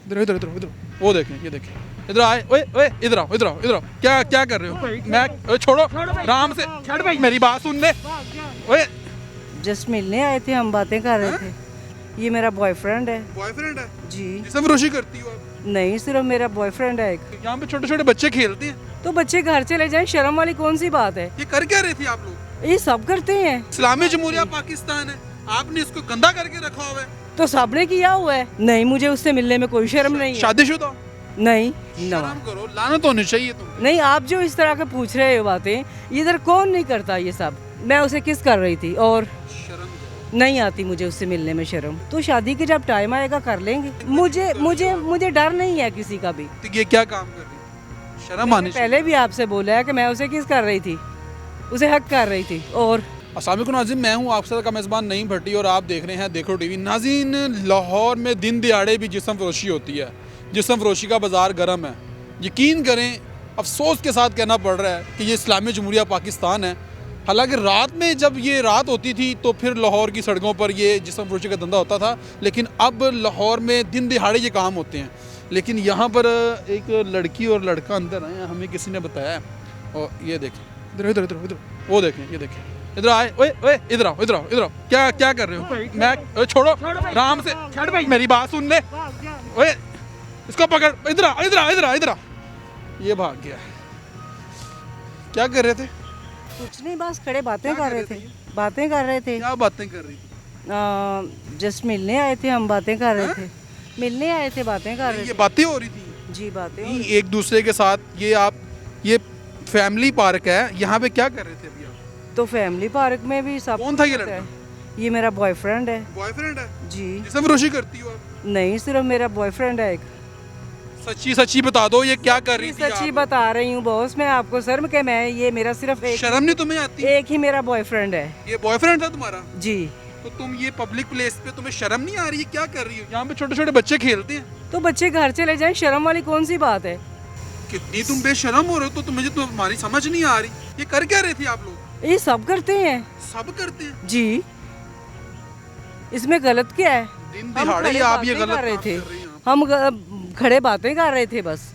इधर इधर इधर इधर वो देखें, ये देखें, इधर आए, ओए ओए इधर आओ, इधर आओ, इधर आओ। क्या क्या कर रहे हो? मैं ओए छोड़ो, आराम से मेरी बात सुन ले। ओए जस्ट मिलने आए थे, हम बातें कर रहे थे। ये मेरा बॉयफ्रेंड है बॉयफ्रेंड है जी। जिसम फरोशी करती हो आप? नहीं, सिर्फ मेरा बॉयफ्रेंड है एक। यहाँ पे छोटे छोटे बच्चे खेलते हैं, तो बच्चे घर चले जाएं, शर्म वाली कौन सी बात है? ये कर क्या रहे थे आप लोग? ये सब करते हैं। इस्लामी जमहूरिया पाकिस्तान है, आपने इसको गंदा करके रखा हुआ है। तो सबने किया हुआ है। नहीं, मुझे उससे मिलने में कोई शर्म नहीं है। शादीशुदा? नहीं शर्म करो, लानत होनी चाहिए तुम्हें। नहीं, आप जो इस तरह के पूछ रहे हो बातें, इधर कौन नहीं करता ये सब। मैं उसे किस कर रही थी और शर्म करो। नहीं आती मुझे उससे मिलने में शर्म। तो शादी के जब टाइम आएगा कर लेंगे। मुझे मुझे मुझे डर नहीं है किसी का भी। तो ये क्या काम कर रही है? शर्म आनी चाहिए। पहले भी आपसे बोला है कि मैं उसे किस कर रही थी, उसे हक कर रही थी। और अस्सलाम वालेकुम नाज़रीन, मैं हूँ आप का मेज़बान नईम भट्टी और आप देख रहे हैं देखो टीवी। नाज़रीन, लाहौर में दिन दिहाड़े भी जिस्म फरोशी होती है। जिस्म फरोशी का बाज़ार गर्म है। यकीन करें, अफसोस के साथ कहना पड़ रहा है कि ये इस्लामी जमहूरिया पाकिस्तान है। हालांकि रात में जब ये रात होती थी तो फिर लाहौर की सड़कों पर ये जिस्म फरोशी का धंधा होता था, लेकिन अब लाहौर में दिन दिहाड़े ये काम होते हैं। लेकिन यहाँ पर एक लड़की और लड़का अंदर आए, हमें किसी ने बताया। और ये देखें, इधर इधर इधर इधर वो देखें, ये देखें, इधर आए, ओए ओए इधर आओ, इधर आओ, इधर आओ। क्या क्या कर रहे हो? मैं ओए छोड़ो, आराम से मेरी बात सुन ले। ओए इसको पकड़, इधर आ, इधर आ, इधर आ, इधर आ। ये भाग गया। क्या कर रहे थे? कुछ नहीं, बस खड़े बातें कर रहे थे। बातें कर रहे थे। क्या बातें कर रही थी? जस्ट मिलने आए थे, हम बातें कर रहे थे। मिलने आए थे, बातें कर रहे ये बातें हो रही थी जी। बातें नहीं, एक दूसरे के साथ। ये आप, ये फैमिली पार्क है, यहाँ पे क्या कर रहे थे अभी आप? तो फैमिली पार्क में भी सब कौन था ये होता है। लड़का? ये मेरा बॉयफ्रेंड है बॉयफ्रेंड है जी। जिसम फरोशी करती हो आप? नहीं, सिर्फ मेरा बॉयफ्रेंड है एक। सच्ची सच्ची बता दो, ये क्या कर रही थी? सच्ची आप? बता रही हूँ बॉस, मैं आपको शर्म के मैं ये मेरा सिर्फ शर्म नहीं तुम्हें आती? एक ही मेरा बॉयफ्रेंड है ये बॉयफ्रेंड था तुम्हारा? जी। तो तुम ये पब्लिक प्लेस पे तुम्हें शर्म नहीं आ रही है? क्या कर रही हो? यहाँ पे छोटे छोटे बच्चे खेलते हैं, तो बच्चे घर चले जाएं, शर्म वाली कौन सी बात है? कितनी तुम बेशरम हो रहे हो। तो तुम्हें तो तुम्हारी समझ नहीं आ रही, ये कर क्या रहे थे आप लोग? ये सब करते हैं सब करते हैं जी। इसमें गलत क्या है? दिन हम दिहाड़े खड़े आप ये बातें गलत कर रहे काम थे। कर रही हैं आप। हम खड़े बातें कर रहे थे बस।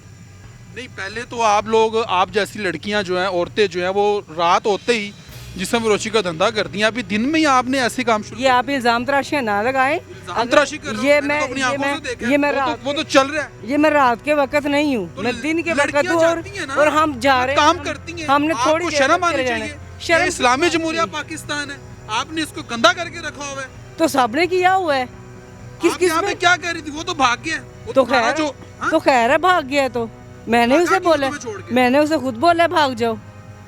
नहीं, पहले तो आप लोग, आप जैसी लड़कियां जो हैं, औरतें जो हैं, वो रात होते ही जिस्म फरोशी का धंधा करती हैं। अभी दिन में ही आपने ऐसे काम शुरू ये आप इल्जाम तराशियां ना लगाएं। तराशी कर रहे हो। ये मैंने मैं तो अपनी ये आंखों मैं से देखा है। ये मैं वो तो चल रहा है। ये मैं रात के वक्त नहीं हूँ, तो मैं दिन के वक्त लड़कियां हूँ। जाती हैं ना, और हम जा रहे हैं, काम करती हैं। हमने आपको थोड़ी देर शर्म तक आनी चले जाना चाहिए। है। ये इस्लामी जमहूरिया पाकिस्तान है, आपने इसको गंदा करके रखा हुआ है। तो सबने किया हुआ है। किस आप किस यहाँ पे में? क्या कर रही थी? वो तो भाग गया। वो तो तुम्हारा खैर हाँ? तो खैर है, भाग गया। तो मैंने भागा उसे क्यों बोला, तुम्हें छोड़ के? मैंने उसे खुद बोला भाग जाओ।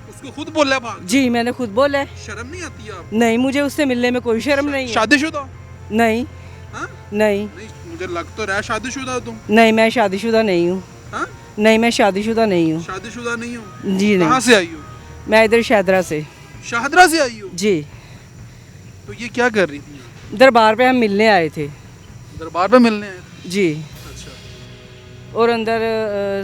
उसको खुद बोला भाग। जी, मैंने खुद बोला। शर्म नहीं आती है आप? नहीं, मुझे उससे मिलने में कोई शर्म नहीं है। शादीशुदा? नहीं हाँ? नहीं नहीं, मुझे लग तो रहा है शादीशुदा हो तुम। नहीं, मैं शादीशुदा नहीं हूँ। हाँ? नहीं, मैं शादीशुदा नहीं हूँ शादीशुदा नहीं हो? जी। कहाँ नहीं, से आई हो? मैं इधर शाहदरा से शाहदरा से आई हो? जी। तो ये क्या कर रही थी? दरबार पे हम मिलने आए थे दरबार पे मिलने आए थे? जी। अच्छा, और अंदर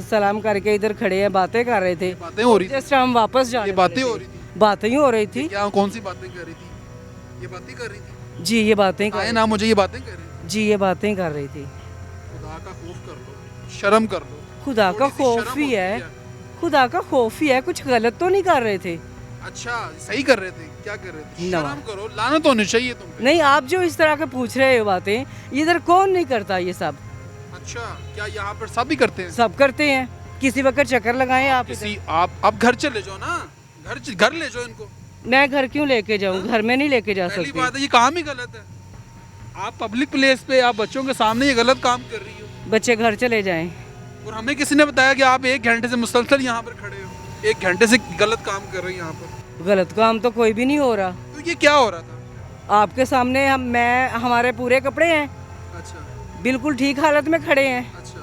सलाम करके इधर खड़े हैं, बातें कर रहे थे। बातें हो रही थी? जस्ट हम वापस जाने ये बातें वाले हो थे। रही थी? बातें ही हो रही थी क्या, कौन सी बातें कर रही थी? ये बातें कर रही थी? जी। ये बातें आए कर ना, मुझे ये बातें कर रही थी। जी, ये बातें कर रही थी। खुदा का खौफ कर लो, शर्म कर लो। खुदा का थोड़ी सी खौफ शर्म ही होती है, खुदा का खौफ ही है। कुछ गलत तो नहीं कर रहे थे। अच्छा, सही कर रहे थे? क्या कर रहे थे? ना। शर्म करो, लानत होनी चाहिए तुम पे। नहीं, आप जो इस तरह के पूछ रहे हो बातें, इधर कौन नहीं करता ये सब? अच्छा, क्या यहाँ पर सब भी करते हैं? सब करते हैं। किसी वक्त चक्कर लगाएं आप इधर। किसी आप घर चले जाओ ना, घर ले जाओ इनको। मैं घर क्यों लेके जाऊं? घर में नहीं लेके जा पहली सकती। बात है, ये काम ही गलत है। आप पब्लिक प्लेस पे, आप बच्चों के सामने ये गलत काम कर रही हो। बच्चे घर चले जाएं। और हमें किसी ने बताया कि आप 1 घंटे से मुसलसल यहाँ पर खड़े हो, 1 घंटे से गलत काम कर रही हो यहाँ पर। गलत काम तो कोई भी नहीं हो रहा। तो ये क्या हो रहा था? आपके सामने हमारे पूरे कपड़े हैं, अच्छा बिल्कुल ठीक हालत में खड़े हैं। अच्छा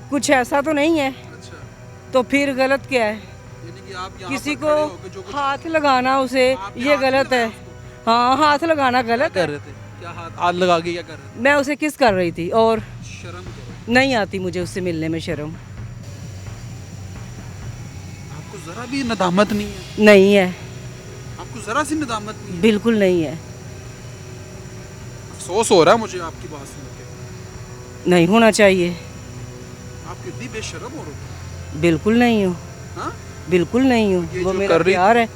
कुछ ऐसा तो नहीं है। अच्छा, तो फिर गलत क्या है? यानी कि आप यहाँ किसी पर को खड़े होके जो कुछ हाथ लगाना उसे, आपने ये हाथ नहीं गलत है। लगाया उसको? हाँ, हाथ लगाना गलत कर है। रहे थे? क्या हाथ लगा के क्या कर रहे मैं उसे किस कर रही थी और थे? शर्म करो, नहीं आती मुझे उससे मिलने में शर्म। आपको जरा भी नदामत नहीं है? नहीं है, आपको जरा सी नदामत नहीं है? बिल्कुल नहीं है। अफसोस हो रहा है मुझे आपकी बात सुन के। नहीं होना चाहिए। आप कितनी बेशर्म हो रही बिल्कुल नहीं हूँ, हाँ? बिल्कुल नहीं हूँ। ये वो जो मेरा कर रही- प्यार है,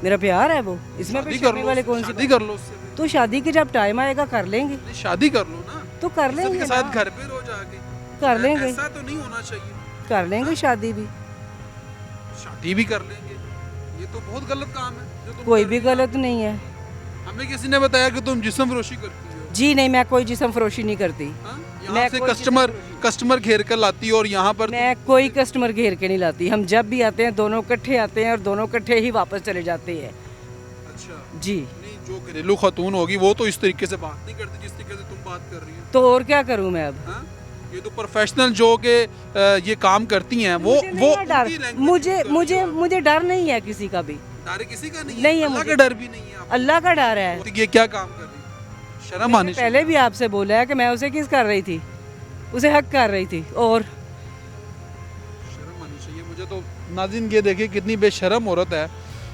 मेरा प्यार है वो। इसमें शादी भी कर लो वाले कौन सी शादी बात? कर लो उससे फिर। तो शादी के जब टाइम आएगा कर लेंगे, नहीं, शादी कर लो ना तो कर इज्जत लेंगे के ना। साथ घर पे रहो जाके। कर लेंगे, ऐसा तो नहीं होना चाहिए। कर लेंगे शादी भी। शादी भी कर लेंगे, ये तो बहुत गलत काम है जो तुम कोई कर भी रही हो। गलत नहीं है हमें किसी ने बताया कि तुम जिस्म फरोशी करती हो। जी। नहीं, मैं कोई जिस्म फरोशी नहीं करती। हाँ? यहाँ मैं से कोई कस्टमर घेर कर लाती हो और यहाँ पर मैं कोई कस्टमर घेर के नहीं लाती। हम जब भी आते हैं दोनों इकट्ठे आते हैं और दोनों इकट्ठे ही वापस चले जाते हैं। अच्छा जी। नहीं, जो घरेलू खातून होगी वो तो इस तरीके से बात नहीं करती जिस तरीके से तुम बात कर रही हो। तो और क्या करूं मैं अब? हाँ? ये तो प्रोफेशनल जो के ये काम करती हैं वो मुझे नहीं है डर, उनकी language मुझे use कर मुझे रही हो। मुझे डर नहीं है किसी का भी। डर किसी का नहीं नहीं है अल्लाह मुझे। का डर भी नहीं है आपको। अल्लाह का डर है। तो ये क्या काम कर रही है? शर्म आनी मैंने पहले भी आपसे बोला है कि मैं उसे किस कर रही थी, उसे हक कर रही थी। और शर्म आनी चाहिए मुझे तो। नाज़रीन ये देखिए कितनी बेशर्म औरत है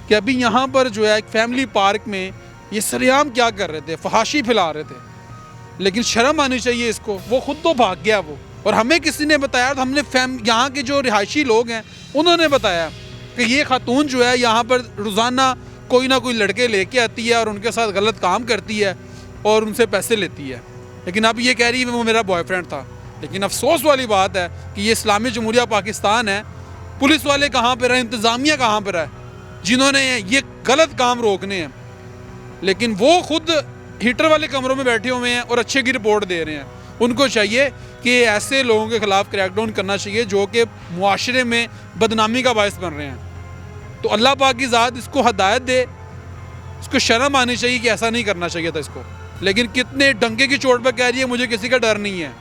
कि अभी यहाँ पर जो है एक फैमिली पार्क में ये सरेआम क्या कर रहे थे, फहाशी फैला रहे थे। लेकिन शर्म आनी चाहिए इसको, वो खुद तो भाग गया वो। और हमें किसी ने बताया, तो हमने यहाँ के जो रिहायशी लोग हैं उन्होंने बताया कि ये खातून जो है यहाँ पर रोज़ाना कोई ना कोई लड़के लेके आती है और उनके साथ गलत काम करती है और उनसे पैसे लेती है। लेकिन अब ये कह रही है वो मेरा बॉयफ्रेंड था। लेकिन अफसोस वाली बात है कि ये इस्लामी जमहूरिया पाकिस्तान है। पुलिस वाले कहाँ पर है, इंतज़ामिया कहाँ पर है जिन्होंने ये गलत काम रोकने हैं। लेकिन वो खुद हीटर वाले कमरों में बैठे हुए हैं और अच्छे की रिपोर्ट दे रहे हैं। उनको चाहिए कि ऐसे लोगों के खिलाफ क्रैकडाउन करना चाहिए जो कि मुआशरे में बदनामी का बायस बन रहे हैं। तो अल्लाह पाक की ज़ात इसको हदायत दे, इसको शर्म आनी चाहिए कि ऐसा नहीं करना चाहिए था इसको। लेकिन कितने डंके की चोट पर कह रही है मुझे किसी का डर नहीं है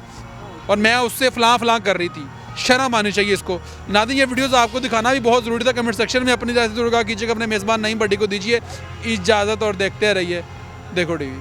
और मैं उससे फलां कर रही थी। शर्म आनी चाहिए इसको। नाज़रीन ये वीडियोस आपको दिखाना भी बहुत ज़रूरी था। कमेंट सेक्शन में अपनी इजाज़त ज़रूर कहा कीजिएगा, अपने मेज़बान नईम भट्टी को दीजिए इजाज़त और देखते रहिए देखो टीवी।